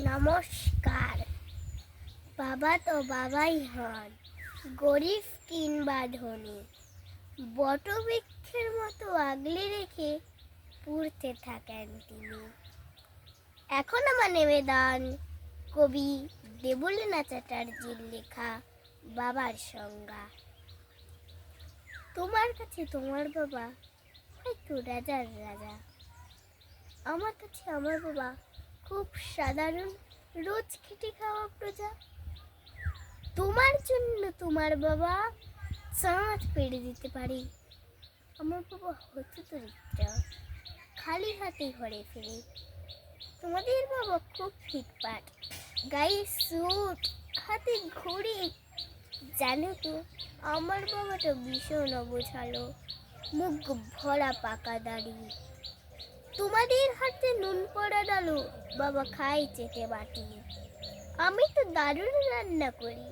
নমস্কার। বাবা তো বাবাই হন, গরিব কিংবা ধনী, বটবৃক্ষের মতো আগলে রেখে পুড়তে থাকেন তিনি। এখন আমার নিবেদন কবি দেবলীনা চ্যাটার্জির লেখা বাবার সংজ্ঞা। তোমার কাছে তোমার বাবা একটু রাজার রাজা, আমার কাছে আমার বাবা খুব সাধারণ রোজ খেটে খাওয়া প্রজা। তোমার জন্য তোমার বাবা চাঁদ পেড়ে দিতে পারে, আমার বাবা হচ্ছে দরিদ্র, খালি হাতে ঘরে ফিরে। তোমাদের বাবা খুব ফিটফাট, গায়ে স্যুট, হাতে ঘড়ি। জানো তো আমার বাবাটা ভীষণ অগোছালো, মুখ ভরা পাকা দাড়ি। তোমাদের হাতে নুন পড়া ডালো বাবা খায় চেটে বাটি। আমি তো দারুণ রান্না করি,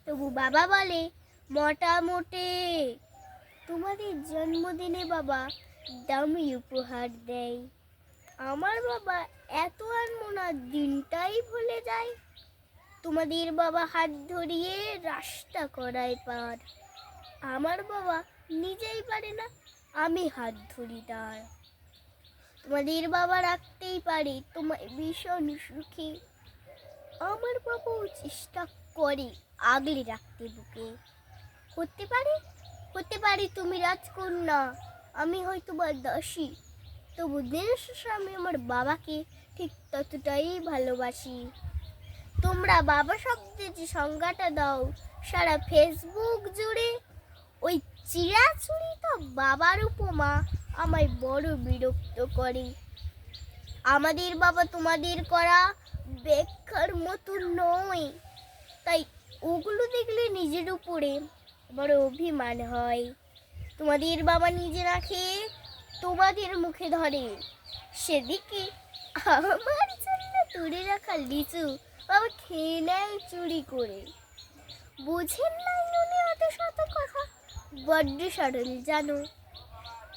তবু বাবা বলে মোটামুটি। তোমাদের জন্মদিনে বাবা দামি উপহার দেয়, আমার বাবা এত আনমো না, দিনটাই ভুলে যায়। তোমাদের বাবা হাত ধরিয়ে রাস্তা করায় পার, আমার বাবা নিজেই পারে না, আমি হাত ধরি তার। তোমাদের বাবা রাখতেই পারে তোমায় ভীষণ সুখে, আমার বাবাও চেষ্টা করে আগলে রাখতে বুকে। হতে পারে তুমি রাজকন্যা, আমি হয়তো বা দাসী, তবু দিনের শেষে আমি আমার বাবাকে ঠিক ততটাই ভালোবাসি। তোমরা বাবা শব্দের যে সংজ্ঞাটা দাও সারা ফেসবুক জুড়ে, ওই চিরাচরিত বাবার উপমা আমায় বড় বিরক্ত করে। আমাদের বাবা তোমাদের করা ব্যাখ্যার মতো নয়, তাই ওগুলো দেখলে নিজের উপরে বড় অভিমান হয়। তোমাদের বাবা নিজে না খেয়ে তোমাদের মুখে ধরে, সেদিকে আমার জন্য তুলে রাখা লিচু বাবা খেয়ে নেয় চুরি করে। বুঝেন না উনি অত শত কথা, বড্ড সরল জানো,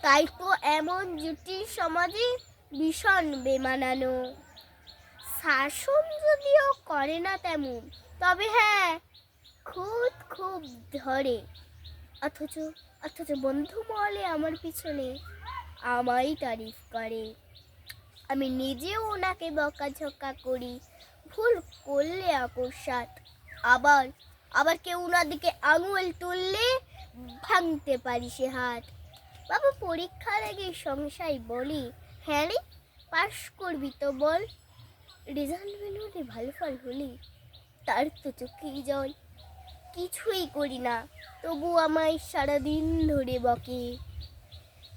তাই তো এমন জটিল সমাজে ভীষণ বেমানানো। শাসন যদিও করে না তেমন, তবে হ্যাঁ খুব ধরে। অথচ বন্ধু মহলে আমার পিছনে আমায় তারিফ করে। আমি নিজেও ওনাকে বকাঝকা করি, ভুল করলে আকস্মাত। আবার কেউ ওনার দিকে আঙুল তুললে ভাঙতে পারি সে হাত। বাবা পরীক্ষার আগে সংশয় বলি, হ্যাঁ রে পাশ করবি তো বল। রেজাল্ট বেরোলে ভালো ফল হলে তার তো চোখেই জল। কিছুই করি না তবু আমায় সারাদিন ধরে বকে,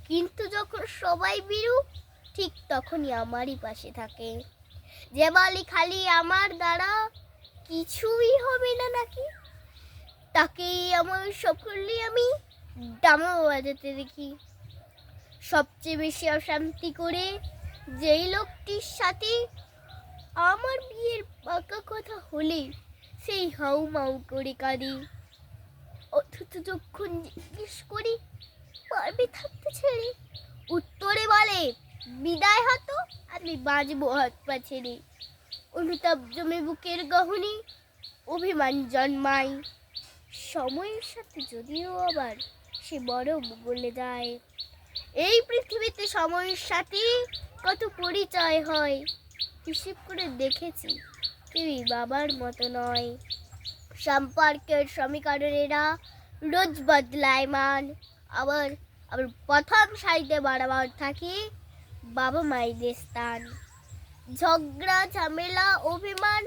কিন্তু যখন সবাই বিরু ঠিক তখনই আমারই পাশে থাকে। যে বলি খালি আমার দ্বারা কিছুই হবে না নাকি, তাকেই আমার সকলে আমি ডামা বাজাতে দেখি। সবচেয়ে বেশি অশান্তি করে যেই লোকটির সাথে আমার বিয়ের পাকা কথা হলে সেই হাউ মাউ করে কাঁদি। অথচ যখন জিজ্ঞেস করি পারবে থাকতে ছেড়ে, উত্তরে বলে বিদায় হতো আমি বাঁচবো হাত পা ছেড়ে। অনুতাপ জমে বুকের গহনে অভিমান জন্মায়, সময়ের সাথে যদিও আবার সে বড় বলে যায়। এই পৃথিবীতে সময়ের সাথে কত পরিচয় হয়, হিসেব করে দেখেছি কেউই বাবার মতো নয়। সম্পর্কের সমীকরণেরা রোজ বদলায় মান, আবার প্রথম সারিতে বারবার থাকে বাবা মায়েদের স্থান। ঝগড়া ঝামেলা অভিমান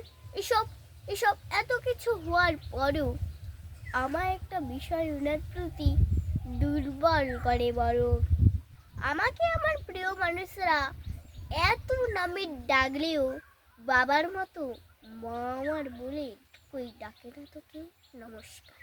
এসব এত কিছু হওয়ার পরও আমার একটা বিষয় ওনার প্রতি দুর্বল করে বড়। আমাকে আমার প্রিয় মানুষরা এত নামে ডাকলেও বাবার মতো মা আমার বলে কই ডাকে না তো কেউ। নমস্কার।